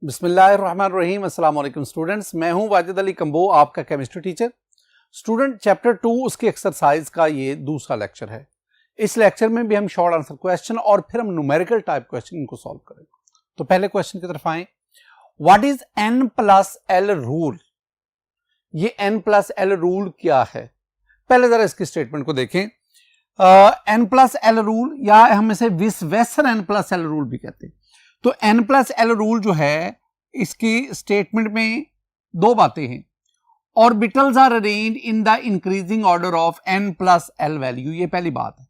बिस्मिल्लाहिर्रहमानिर्रहीम। अस्सलाम वालेकुम स्टूडेंट्स, मैं हूं वाजिद अली कंबो, आपका केमिस्ट्री टीचर। स्टूडेंट चैप्टर 2 उसकी एक्सरसाइज का ये दूसरा लेक्चर है। इस लेक्चर में भी हम शॉर्ट आंसर क्वेश्चन और फिर हम न्यूमेरिकल टाइप क्वेश्चन इनको सॉल्व करेंगे। तो पहले क्वेश्चन की तरफ आए। What is n plus L rule? ये n प्लस एल रूल क्या है? पहले जरा इसकी स्टेटमेंट को देखें। n प्लस एल रूल या हम इसे विस-वेसर n प्लस एल रूल भी कहते हैं। तो n प्लस एल रूल जो है इसकी स्टेटमेंट में दो बातें हैं। Orbitals are arranged in the increasing order of n plus L value. ये पहली बात है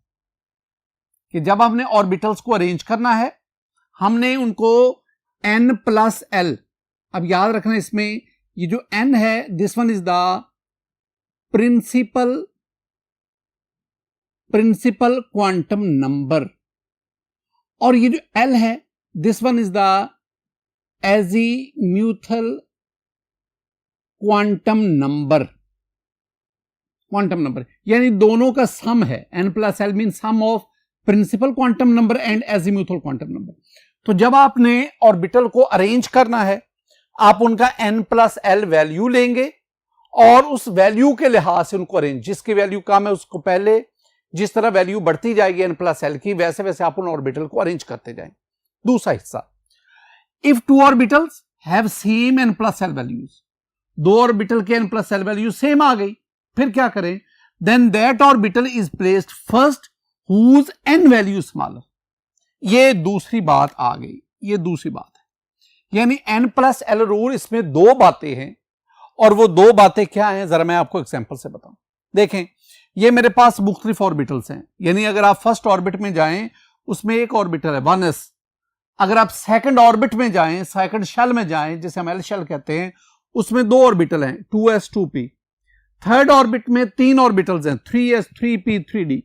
कि जब हमने ऑर्बिटल्स को अरेंज करना है हमने उनको n प्लस एल, अब याद रखना इसमें ये जो n है this one is the principal quantum number और ये जो l है this one is the azimuthal quantum number. यानी दोनों का सम है। n plus l mean sum of principal quantum number and azimuthal quantum number. तो जब आपने ऑर्बिटल को अरेंज करना है आप उनका n प्लस एल वैल्यू लेंगे और उस वैल्यू के लिहाज से उनको अरेंज, जिसकी वैल्यू कम है उसको पहले, जिस तरह वैल्यू बढ़ती जाएगी n प्लस एल की वैसे वैसे आप उन ऑर्बिटल को अरेंज करते जाएंगे। दूसरा हिस्सा, if two orbitals have same n plus L values, दो ऑर्बिटल के n plus L value same आ गई, फिर क्या करें? Then that orbital is placed first whose n value smaller. ये दूसरी बात आ गई, ये दूसरी बात है। यानी n प्लस एल रूल, इसमें दो बातें हैं और वो दो बातें क्या हैं जरा मैं आपको एग्जांपल से बताऊं। देखें ये मेरे पास मुख्तलिफ ऑर्बिटल्स हैं। यानी अगर आप फर्स्ट ऑर्बिट में जाएं उसमें एक ऑर्बिटल है 1s। अगर आप सेकंड ऑर्बिट में जाएं, सेकंड शेल में जाएं जिसे हम एल शेल कहते हैं, उसमें दो ऑर्बिटल हैं 2s 2p। थर्ड ऑर्बिट में तीन ऑर्बिटल्स हैं 3s 3p 3d।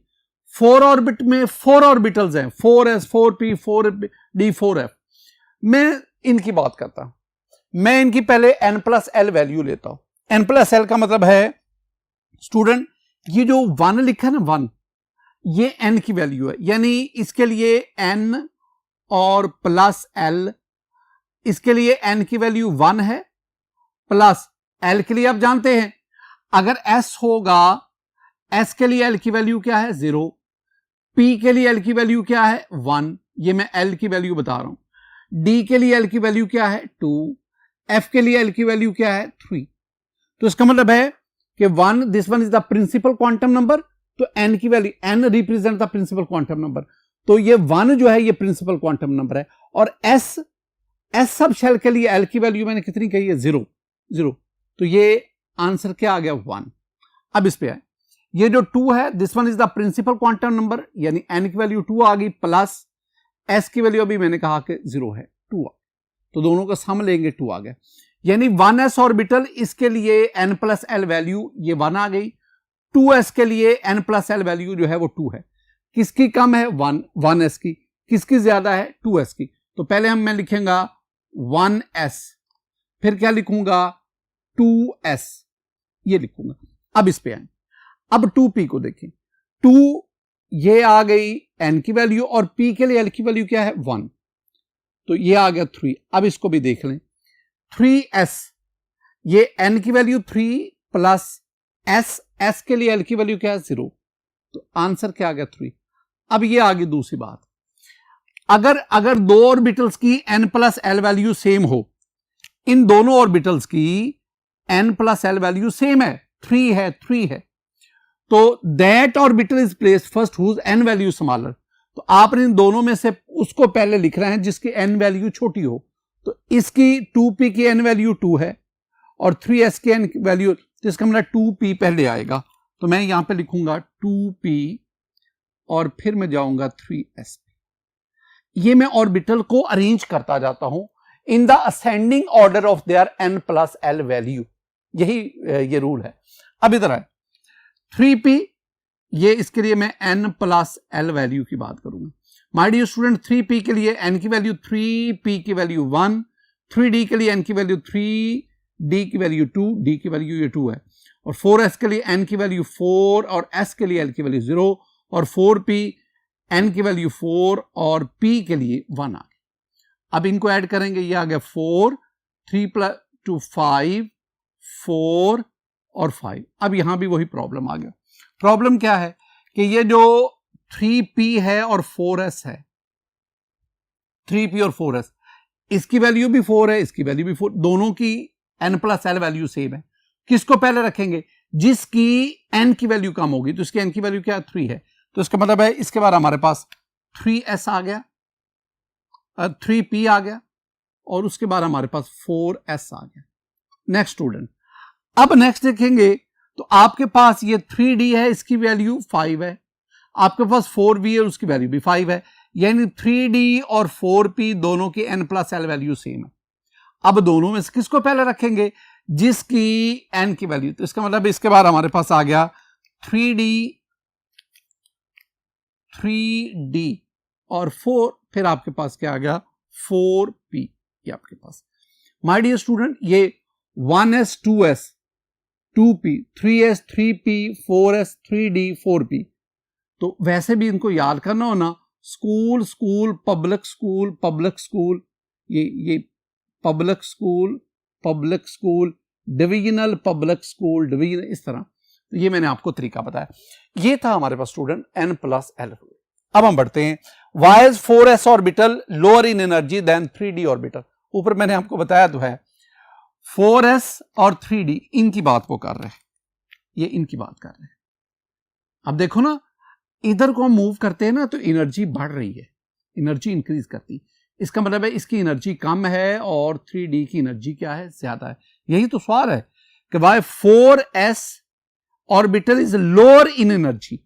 Four orbit में 4 ऑर्बिटल्स हैं 4s 4p 4d 4f। मैं इनकी बात करता हूं, मैं इनकी पहले n प्लस एल वैल्यू लेता हूं। n प्लस एल का मतलब है स्टूडेंट ये जो 1 लिखा है ना 1, ये n की वैल्यू है। यानी इसके लिए n और प्लस एल, इसके लिए n की वैल्यू 1 है प्लस l के लिए आप जानते हैं अगर s होगा, s के लिए l की वैल्यू क्या है 0, p के लिए l की वैल्यू क्या है 1, ये मैं l की वैल्यू बता रहा हूं। d के लिए l की वैल्यू क्या है 2, f के लिए l की वैल्यू क्या है 3। तो इसका मतलब है कि 1, this one is the principal quantum number, तो n की value, n represent the principal quantum number, तो ये 1 जो है ये प्रिंसिपल क्वांटम नंबर है। और s सब शेल के लिए l की वैल्यू मैंने कितनी कही है 0, तो ये आंसर क्या आ गया 1। अब इस पे आए, ये जो 2 है this one is the principal quantum number, यानी n की वैल्यू 2 आ गई प्लस s की वैल्यू अभी मैंने कहा कि 0 है 2 तो दोनों का सम लेंगे 2 आ गया। यानी 1s ऑर्बिटल, इसके लिए n प्लस एल वैल्यू ये 1 आ गई। 2s के लिए n प्लस एल वैल्यू जो है वो 2 है। किसकी कम है 1s की, किसकी ज्यादा है 2s की। तो पहले मैं लिखेंगा 1s, फिर क्या लिखूंगा 2s, ये लिखूंगा। अब इस पे आए, अब 2p को देखें। 2 ये आ गई n की वैल्यू और p के लिए l की वैल्यू क्या है 1, तो ये आ गया 3। अब इसको भी देख लें 3s, ये n की वैल्यू 3 प्लस s के लिए l की वैल्यू क्या है 0, तो आंसर क्या आ गया 3। अब ये आ गई दूसरी बात, अगर दो ऑर्बिटल्स की n plus L value same हो, इन दोनों ऑर्बिटल्स की n plus L value same है 3 है, तो that orbital is placed first whose n value smaller. तो आपने इन दोनों में से उसको पहले लिख रहे हैं जिसकी n वैल्यू छोटी हो। तो इसकी 2p की n वैल्यू 2 है और 3s की n वैल्यू, तो इसका मतलब 2p पहले आएगा, तो मैं यहां पे लिखूंगा 2p और फिर मैं जाऊंगा 3s। ये मैं ऑर्बिटल को अरेंज करता जाता हूं in the ascending order of their n plus L value, यही ये रूल है। अब इधर आए 3p, ये इसके लिए मैं n प्लस एल वैल्यू की बात करूंगा। माय डियर स्टूडेंट 3p के लिए n की वैल्यू 3, p की वैल्यू 1, 3d के लिए n की वैल्यू 3, d की वैल्यू 2, d की वैल्यू ये 2 है, और 4s के लिए n की वैल्यू 4 और s के लिए l की वैल्यू 0 और 4p n की वैल्यू 4 और p के लिए 1 आ गई। अब इनको ऐड करेंगे, ये आ गया 4, 3 + 2 5, 4 और 5। अब यहां भी वही प्रॉब्लम आ गया। प्रॉब्लम क्या है कि ये जो 3p है और 4s है, 3p और 4s, इसकी वैल्यू भी 4 है, इसकी वैल्यू भी 4, दोनों की n+l वैल्यू सेम है। किसको पहले रखेंगे? जिसकी n की वैल्यू कम होगी। तो इसकी n की वैल्यू क्या है? 3 है। तो इसका मतलब है इसके बाद हमारे पास 3s आ गया, 3p आ गया और उसके बाद हमारे पास 4s आ गया। नेक्स्ट स्टूडेंट, अब नेक्स्ट देखेंगे तो आपके पास ये 3d है, इसकी वैल्यू 5 है, आपके पास 4b है, उसकी वैल्यू भी 5 है, यानी 3d और 4p दोनों की n+l वैल्यू सेम है। अब दोनों में से किसको पहले रखेंगे? जिसकी n की वैल्यू। तो इसका मतलब इसके बाद हमारे पास आ गया 3d और 4, फिर आपके पास क्या आ गया? 4p। ये आपके पास, माय डियर स्टूडेंट, ये 1s 2s 2p, 3s 3p, 4s 3d 4p। तो वैसे भी इनको याद करना हो ना, school school public school public school, ये public school public school, divisional public school division, इस तरह। तो ये मैंने आपको तरीका बताया। ये था हमारे पास स्टूडेंट n+l रूल। अब हम बढ़ते हैं, why is 4s orbital lower in energy than 3d orbital. ऊपर मैंने आपको बताया तो है 4s और 3d इनकी बात को कर रहे हैं, ये इनकी बात कर रहे हैं। अब देखो ना, इधर को हम मूव करते हैं ना तो एनर्जी बढ़ रही है, एनर्जी इंक्रीज करती। इसका मतलब है इसकी एनर्जी कम है और 3d की एनर्जी क्या है? ज्यादा है। यही तो सवाल है कि why 4s orbital is lower in energy,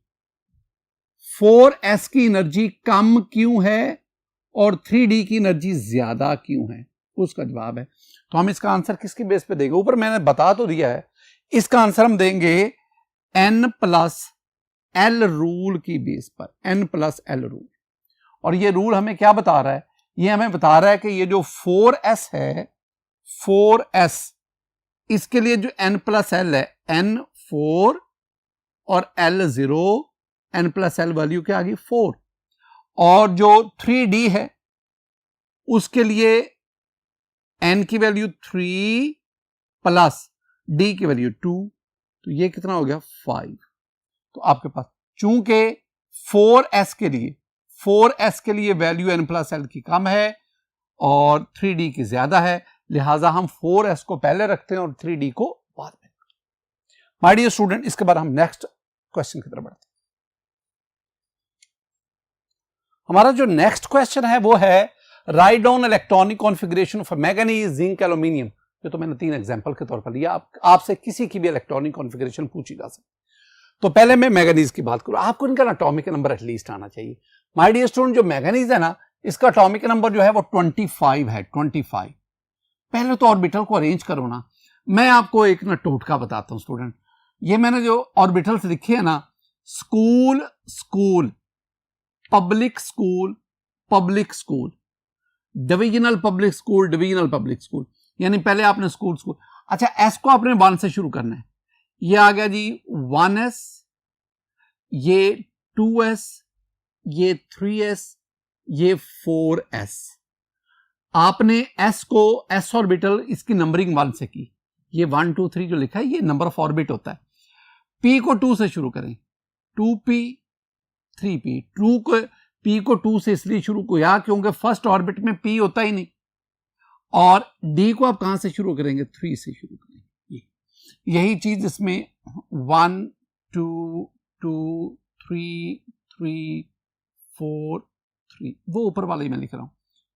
4s की एनर्जी कम क्यों है और 3d की एनर्जी ज्यादा क्यों है? उसका जवाब है। तो हम इसका आंसर किसके बेस पे देंगे? ऊपर मैंने बता तो दिया है, इसका आंसर हम देंगे n+l रूल की बेस पर, n+l रूल। और ये रूल हमें क्या बता रहा है? ये हमें बता रहा है कि ये जो 4s है, 4s, इसके लिए जो n+l है, n4 और l0, n+l वैल्यू क्या आ गई? 4। और जो 3d है उसके लिए n की वैल्यू 3 प्लस d की वैल्यू 2, तो ये कितना हो गया? 5। तो आपके पास चूंकि 4s के लिए वैल्यू n+l की कम है और 3d की ज्यादा है, लिहाजा हम 4s को पहले रखते हैं और 3d को बाद में। माय डियर स्टूडेंट, इसके बाद हम नेक्स्ट क्वेश्चन की तरफ बढ़ते हैं। हमारा जो नेक्स्ट क्वेश्चन है वो है write down electronic configuration of manganese, zinc, aluminium. ये तो मैंने 3 एग्जांपल के तौर पर लिया, आपसे किसी की भी इलेक्ट्रॉनिक कॉन्फ़िगरेशन पूछी जा सकती। तो पहले मैं मैंगनीज की बात करूं, आपको इनका एटॉमिक नंबर एटलीस्ट आना चाहिए। माय डियर स्टूडेंट, जो मैंगनीज है ना, इसका एटॉमिक नंबर जो है वो 25 है, 25। पहले तो ऑर्बिटल को अरेंज करो ना। मैं आपको एक ना टोटका बताता हूं स्टूडेंट। ये मैंने जो ऑर्बिटल्स लिखे है ना, school school public school public school, divisional public school divisional public school, यानी पहले आपने स्कूल स्कूल। अच्छा, एस को आपने 1 से शुरू करना है। ये आ गया जी 1s, ये 2s, ये 3s, ये 4s। आपने s को, s ऑर्बिटल, इसकी नंबरिंग 1 से की। ये 1 2 3 जो लिखा है ये नंबर ऑफ ऑर्बिट होता है। p को 2 से शुरू करें, 2p 3p। p को 2 से इसलिए शुरू किया क्योंकि फर्स्ट ऑर्बिट में p होता ही नहीं। और d को आप कहां से शुरू करेंगे? 3 से शुरू करेंगे। यही चीज इसमें 1 2 2 3 3 4 3, वो ऊपर वाला ही मैं लिख रहा हूं।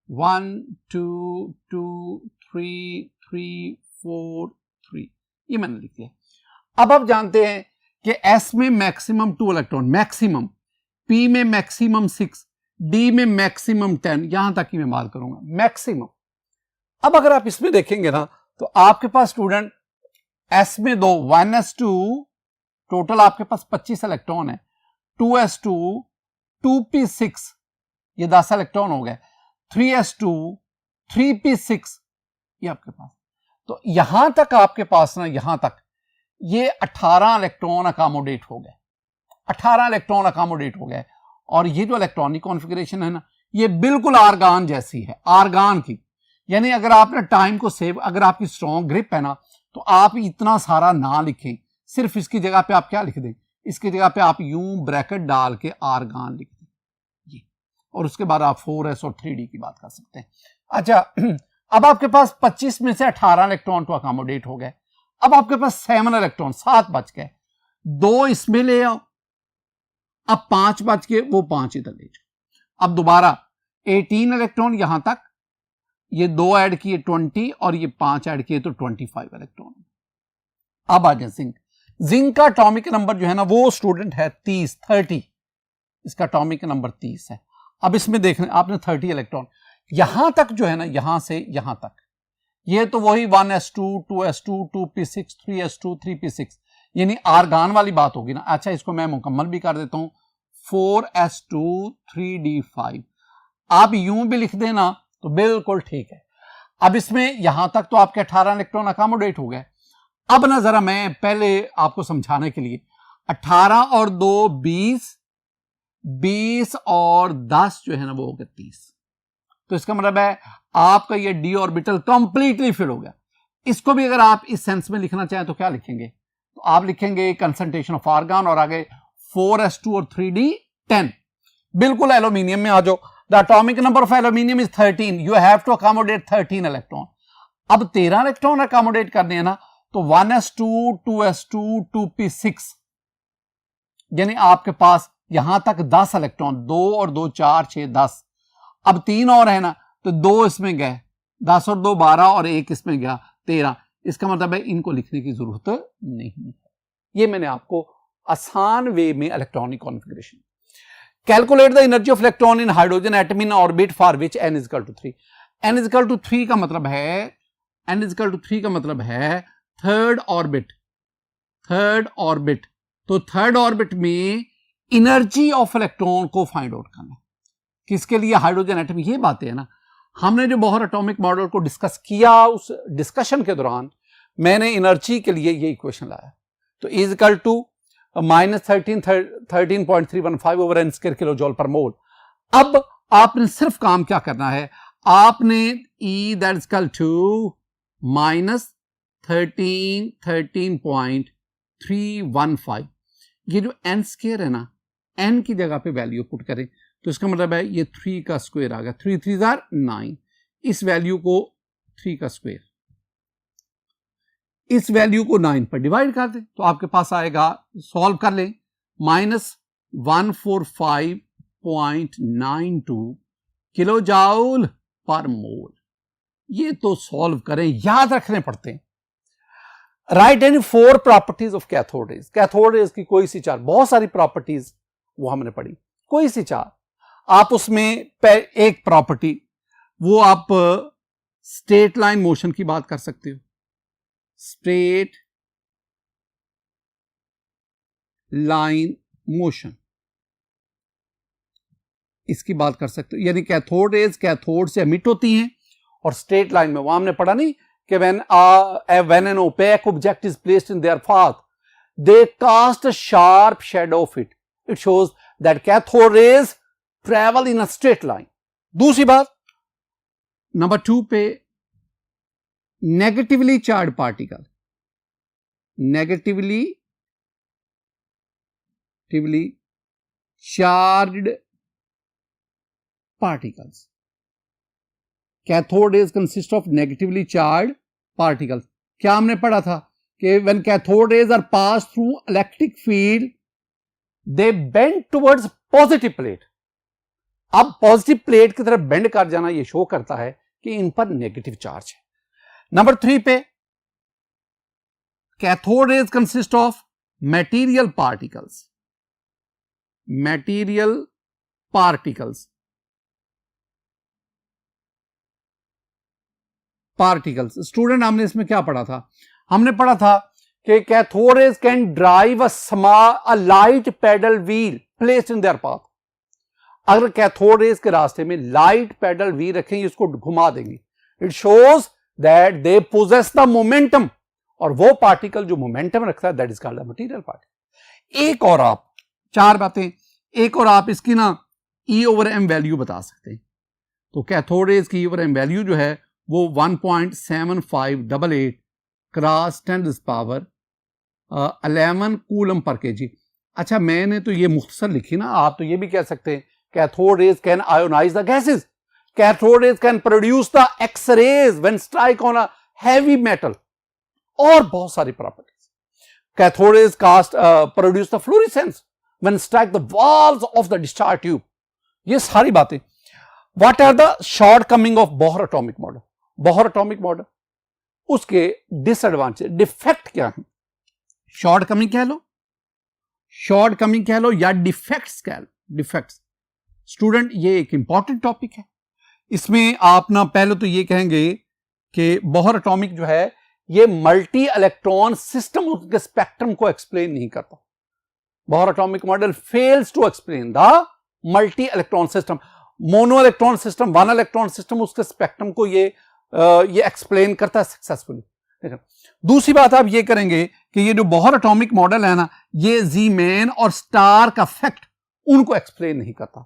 1 2 2 3 3 4 3, ये मैंने लिख दिया। अब आप जानते हैं कि s में मैक्सिमम 2 इलेक्ट्रॉन, मैक्सिमम, p में मैक्सिमम 6, d में मैक्सिमम 10, यहां तक की मैं बात करूंगा, मैक्सिमम। अब अगर आप इसमें देखेंगे ना तो आपके पास स्टूडेंट s में 2, 1s2, टोटल आपके पास 25 इलेक्ट्रॉन है, 2s2, 2p6, ये 10 इलेक्ट्रॉन हो गए, 3s2, 3p6, ये आपके पास। तो यहां तक आपके पास ना, यहां तक ये 18 इलेक्ट्रॉन अकोमोडेट हो गए, 18 इलेक्ट्रॉन अकोमोडेट हो गए। और ये जो इलेक्ट्रॉनिक कॉन्फ़िगरेशन है ना, ये बिल्कुल आर्गान जैसी है, आर्गान की। यानी अगर आपने टाइम को सेव, अगर आपकी स्ट्रॉन्ग ग्रिप है ना, तो आप इतना सारा ना लिखें, सिर्फ इसकी जगह पे आप क्या लिख दें, इसकी जगह पे आप यूं ब्रैकेट डाल के आर्गान लिख दें ये, और उसके बाद आप 4s और 3d की बात कर सकते हैं। अच्छा, अब आपके पास 25 में से 18 इलेक्ट्रॉन तो अकोमोडेट हो गए। अब आपके पास 7 इलेक्ट्रॉन, 7 बच गए, 2 इसमें ले आओ, अब 5 बच के, वो 5 इधर ले जाओ। अब दोबारा 18 इलेक्ट्रॉन यहां तक, ये 2 ऐड किए 20 और ये 5 ऐड किए तो 25 इलेक्ट्रॉन। अब आ जाए जिंक। जिंक का एटॉमिक नंबर जो है ना वो स्टूडेंट है 30, इसका एटॉमिक नंबर 30 है। अब इसमें देखना आपने 30 इलेक्ट्रॉन यहां तक जो है ना, यहां से यहां तक, ये तो वही 1s2 2s2 2p6 3s2 3p6 यानी आर्गान वाली बात होगी ना। अच्छा, इसको मैं मुकम्मल भी कर देता हूं, 4s2 3d5। आप यूं भी लिख देना तो बिल्कुल ठीक है। अब इसमें यहां तक तो आपके 18 इलेक्ट्रॉन अकोमोडेट हो गए। अब ना जरा मैं पहले आपको समझाने के लिए, 18 और 2 20, 20 और 10 जो है ना वो हो गया 30। तो इसका मतलब है आपका ये d ऑर्बिटल कंप्लीटली फिल हो गया। इसको भी अगर आप इस सेंस में लिखना चाहें तो क्या लिखेंगे, तो आप लिखेंगे कंसंट्रेशन ऑफ आर्गन और आगे 4s2 और 3d 10। बिल्कुल एल्यूमिनियम में आ जाओ। The atomic number of aluminium is 13, you have to accommodate 13 electron. अब 13 इलेक्ट्रॉन अकोमोडेट करने हैं ना, तो 1s2 2s2 2p6 यानी आपके पास यहां तक 10 इलेक्ट्रॉन, 2 और 2 4 6 10। अब 3 और है ना, तो 2 इसमें गए, 10 और 2 12 और 1 इसमें गया 13। इसका मतलब है इनको लिखने की जरूरत नहीं है। ये मैंने आपको आसान वे में electronic configuration. Calculate the energy of electron in hydrogen atom in orbit for which n is equal to 3। n is equal to 3 का मतलब है, n इज इक्वल टू 3 का मतलब है थर्ड ऑर्बिट। थर्ड ऑर्बिट, तो third orbit में energy of electron को find out करना। किसके लिए? Hydrogen atom. ये बातें है ना, हमने जो बोहर एटॉमिक मॉडल को डिस्कस किया, उस डिस्कशन के दौरान मैंने एनर्जी के लिए ये इक्वेशन लाया। तो is equal to -13.315 over n square kilo joule per mole. अब आपने सिर्फ काम क्या करना है, आपने E that is equal to -13.315, ये जो n स्क्वायर है ना, n की जगह पे वैल्यू पुट करें तो इसका मतलब है ये 3 का स्क्वायर आ गया, 3 3 आर 9। इस वैल्यू को 3 का स्क्वायर, इस वैल्यू को 9 पर डिवाइड कर दें तो आपके पास आएगा, सॉल्व कर लें, -145.92 किलो जूल पर मोल। ये तो सॉल्व करें, याद रखने पड़ते हैं। Right any 4 properties of cathode rays. Cathode rays की कोई सी 4, बहुत सारी प्रॉपर्टीज वो हमने पढ़ी, कोई सी 4 आप उसमें एक प्रॉपर्टी, वो आप स्ट्रेट लाइन मोशन की बात कर सकते हो, स्ट्रेट लाइन मोशन इसकी बात कर सकते हो। यानी कैथोड रेज कैथोड से एमिट होती हैं और स्ट्रेट लाइन में, वहां हमने पढ़ा नहीं कि when an opaque object is placed in their path, they cast a sharp shadow of it. It shows that cathode rays travel in a straight line. दूसरी बात, नंबर 2 पे negatively charge particle, negatively charged particles. Cathode rays consist of negatively charged particles. क्या हमने पढ़ा था कि when cathode rays are pass through electric field they bend towards positive plate. अब positive plate की तरफ बेंड कर जाना यह शो करता है कि इन पर नेगेटिव चार्ज है। नंबर 3 पे cathode rays consist of material particles, material particles, particles. Student हमने इसमें क्या पढ़ा था? हमने पढ़ा था कि cathode rays can drive a light pedal wheel placed in their path. अगर कैथोड रेज के रास्ते में लाइट पेडल व्हील रखेंगे, इसको घुमा देंगे, it shows that they possess the momentum, और वो पार्टिकल जो मोमेंटम रखता है that is called a material particle. एक और आप 4 बातें, एक और आप इसकी ना E/m वैल्यू बता सकते हैं। तो कैथोड रेज की E/m वैल्यू जो है वो 1.7588 क्रॉस 10⁻11 कूलम पर केजी। अच्छा, मैंने तो ये मुख्तसर लिखी ना, आप तो ये भी कह सकते हैं cathode rays can ionise the gases, cathode rays can produce the X rays when strike on a heavy metal, और बहुत सारी properties. Cathode rays cast produce the fluorescence when strike the walls of the discharge tube. ये सारी बातें। What are the shortcoming of Bohr atomic model? Bohr atomic model, उसके disadvantage, defect क्या है? Short coming कह लो, short coming कह लो, या defects कह लो। डिफेक्ट्स स्टूडेंट, ये एक इंपॉर्टेंट टॉपिक है। इसमें आप ना पहले तो ये कहेंगे कि बोहर एटॉमिक जो है ये मल्टी इलेक्ट्रॉन सिस्टम के स्पेक्ट्रम को एक्सप्लेन नहीं करता। Bohr atomic model fails to explain the multi electron system. Mono electron system, one electron system, उसके स्पेक्ट्रम को ये एक्सप्लेन करता है सक्सेसफुली। दूसरी बात आप ये करेंगे कि ये जो बोहर एटॉमिक मॉडल है ना, ये जी-मैन और स्टार का फैक्ट उनको एक्सप्लेन नहीं करता।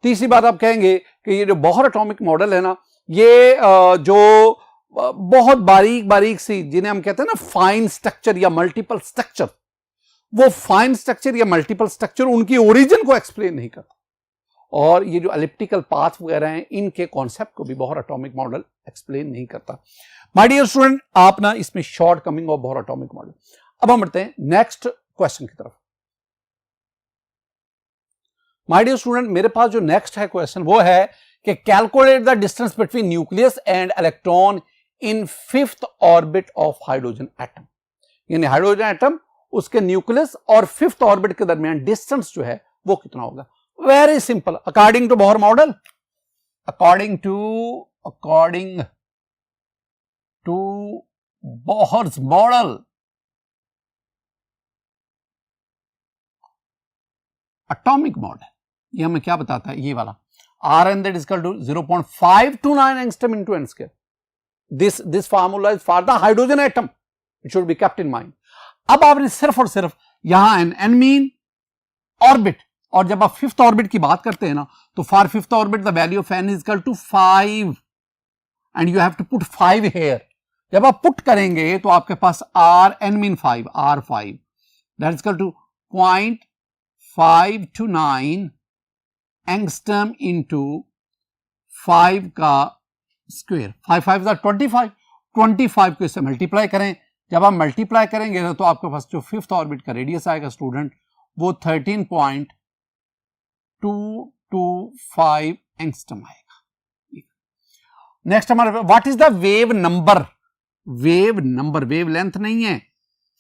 तीसरी बात आप कहेंगे कि ये जो बोहर एटॉमिक मॉडल है ना, ये जो बहुत बारीक बारीक सी, जिन्हें हम कहते हैं ना फाइन स्ट्रक्चर या मल्टीपल स्ट्रक्चर, वो फाइन स्ट्रक्चर या मल्टीपल स्ट्रक्चर उनकी ओरिजिन को एक्सप्लेन नहीं करता। और ये जो एलिप्टिकल पाथ वगैरह हैं, इनके कॉन्सेप्ट को भी बोहर एटॉमिक मॉडल एक्सप्लेन नहीं करता। माय डियर स्टूडेंट, आप ना इसमें short coming of Bohr atomic model. अब हम बढ़ते हैं नेक्स्ट क्वेश्चन की तरफ। माय डियर स्टूडेंट, मेरे पास जो नेक्स्ट है क्वेश्चन वो है कि calculate the distance between nucleus and electron in 5th orbit of hydrogen atom. यानी हाइड्रोजन एटम, उसके न्यूक्लियस और 5th ऑर्बिट के दरमियान डिस्टेंस जो है वो कितना होगा? Very simple, according to Bohr model, according to Bohr's model, atomic model, ये हमें क्या बताता है? ये वाला Rn that is equal to 0.529 angstrom into n square. This formula is for the hydrogen atom. It should be kept in mind. अब आपने सिर्फ और सिर्फ यहां n मीन ऑर्बिट, और जब आप 5th ऑर्बिट की बात करते हैं ना, तो for 5th orbit the value of n is equal to 5 and you have to put 5 here. जब आप पुट करेंगे तो आपके पास Rn mean 5, R5 that is equal to 0.529 angstrom into 5 का स्क्वायर, 5 का 25 को इससे मल्टीप्लाई करें। जब आप मल्टीप्लाई करेंगे तो आपके पास जो 5th ऑर्बिट का रेडियस आएगा स्टूडेंट, वो 13.225 एंगस्ट्रम आएगा। नेक्स्ट हमारे what is the wave number? Wave number, wave length नहीं है,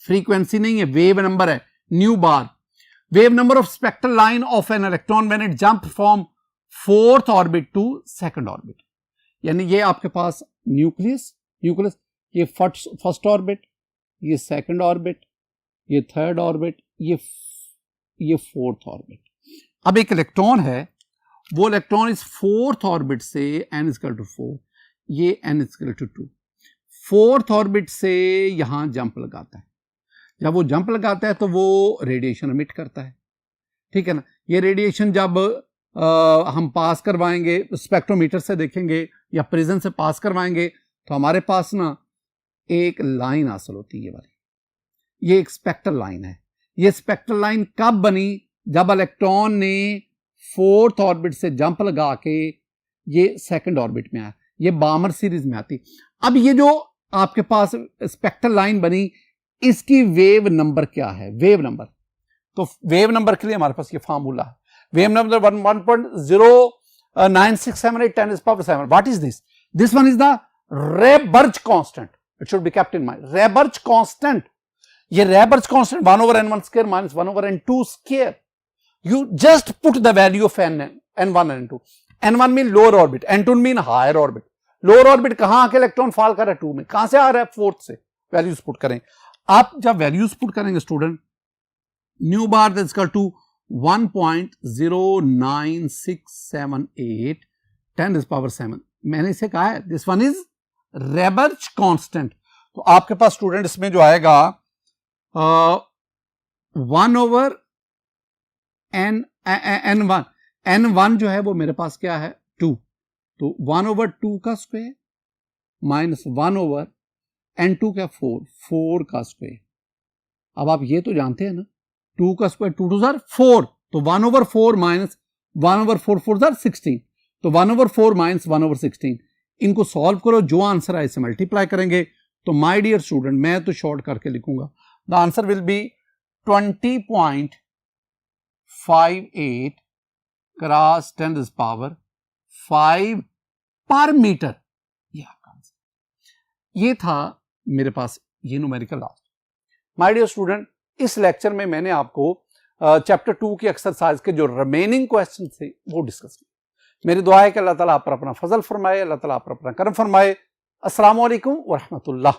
फ्रीक्वेंसी नहीं है, वेव नंबर है, new bar. Wave number of spectral line of an electron when it jump from 4th orbit to 2nd orbit. यानी ये आपके पास nucleus, ये first orbit, ये 2nd ऑर्बिट, ये 3rd ऑर्बिट, ये 4th ऑर्बिट। अब एक इलेक्ट्रॉन है, वो इलेक्ट्रॉन इस 4th ऑर्बिट से n is equal to 4, ये n is equal to 2, 4th orbit से यहां जंप लगाता है। जब वो जंप लगाता है तो वो रेडिएशन एमिट करता है, ठीक है ना। ये रेडिएशन जब हम पास करवाएंगे, स्पेक्ट्रोमीटर से देखेंगे या प्रिज्म से पास करवाएंगे, तो हमारे पास ना एक लाइन हासिल होती है, ये वाली, ये एक स्पेक्ट्रल लाइन है। ये स्पेक्ट्रल लाइन कब बनी? जब इलेक्ट्रॉन ने 4th ऑर्बिट से जंप लगा के ये 2nd ऑर्बिट में आया, ये बामर सीरीज में आती। अब ये जो आपके पास स्पेक्ट्रल लाइन बनी, इसकी वेव नंबर क्या है? वेव नंबर, तो वेव नंबर के लिए हमारे पास ये फार्मूला है। Wave number 1.09678 10 to the 7. What is this? This one is the Rayburge constant. It should be kept in mind. Rayburge constant. ये Rayburge constant 1/n1 square minus 1/n2 square. You just put the value of n1 and n2. n1 mean lower orbit, n2 mean higher orbit. Lower orbit कहां आके electron fall कर रहा है? 2 में। कहां से आ रहा है? 4th से। वैल्यूज पुट करें। आप जब वैल्यूज पुट करेंगे student, nu bar is equal to 1.09678 10 to the power 7। मैंने इसे कहा है दिस वन इज रेबर्ज कांस्टेंट। तो आपके पास स्टूडेंट इसमें जो आएगा 1/n1, n1 जो है वो मेरे पास क्या है 2, तो 1/2 का स्क्वायर माइनस 1/, n2 क्या 4 का स्क्वायर। अब आप ये तो जानते हैं ना 2 का स्क्वायर 2 2 4, तो 1/4 माइनस 1/4 4 16, तो 1/4 माइनस 1/16। इनको सॉल्व करो, जो आंसर है इसे मल्टीप्लाई करेंगे। तो माय डियर स्टूडेंट, मैं तो शॉर्ट करके लिखूंगा, the answer will be 20.58 cross 10⁵ पर मीटर। ये आपका आंसर। ये था मेरे पास ये numerical last. My dear student, इस लेक्चर में मैंने आपको चैप्टर 2 की एक्सरसाइज के जो रिमेनिंग क्वेश्चन थे वो डिस्कस किए। मेरी दुआ है कि अल्लाह ताला आप पर अपना फजल फरमाए, अल्लाह ताला आप पर अपना करम फरमाए। अस्सलाम वालेकुम व रहमतुल्लाह।